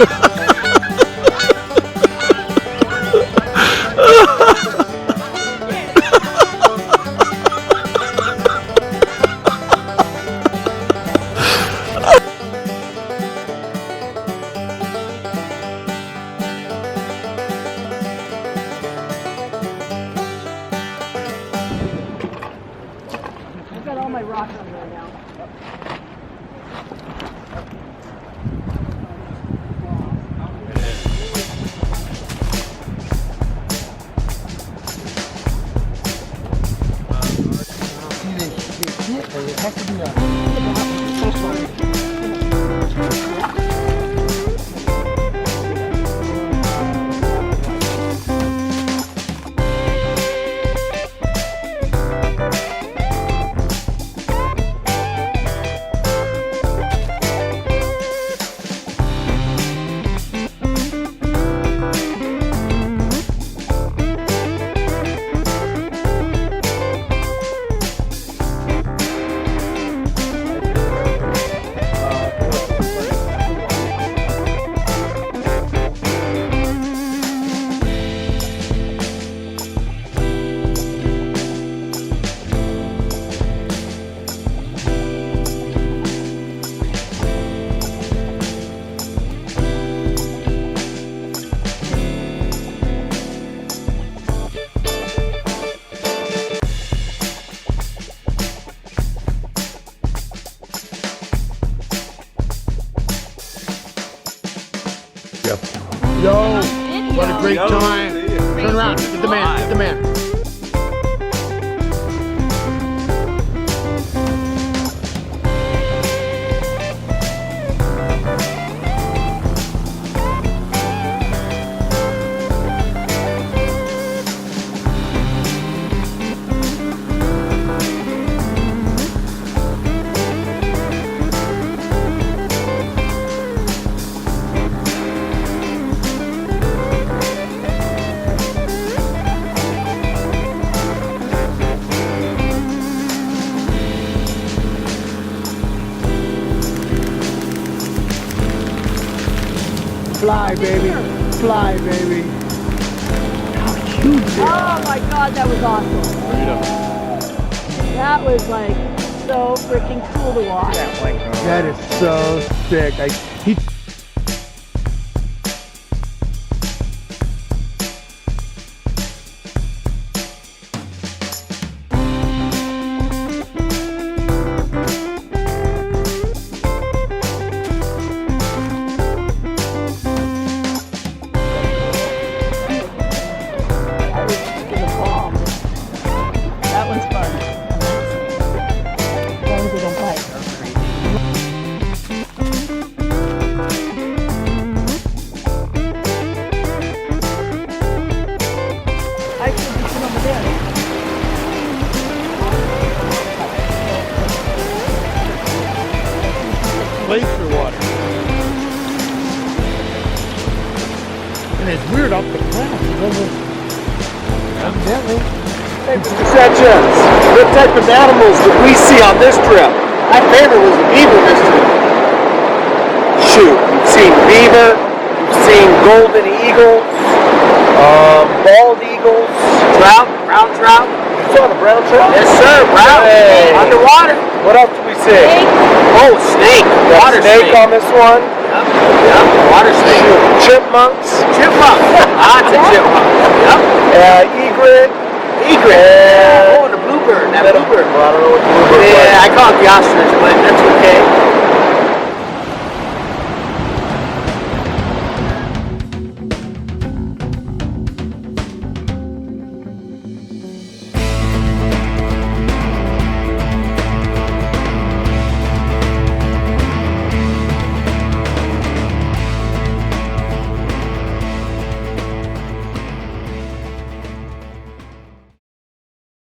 I've got all my rocks on there now. It has to be a Yo, what a great time. Turn around, get the man, get the man. Fly, baby. Fly, baby. How huge is it? Oh my God, that was awesome. That was like so freaking cool to watch. That is so sick. He glacier water. And it's weird off the ground. Evidently. Hey, Mr. Sanchez, what type of animals did we see on this trip? My favorite was the beaver this trip. Shoot, we've seen beaver, we've seen golden eagles, bald eagles, trout, brown trout. You saw the brown trout? Yes, sir, brown. Hey. Underwater. What else did we see? Snake. Oh, snake. Water snake on this one. Yep, yep. Water snake. Chipmunks. Chipmunk. Lots of chipmunks. Yep. Egret. Egret. Oh, and the bluebird. That bluebird. Well, I don't know what the bluebird was. Yeah, I call it the ostrich, but that's okay.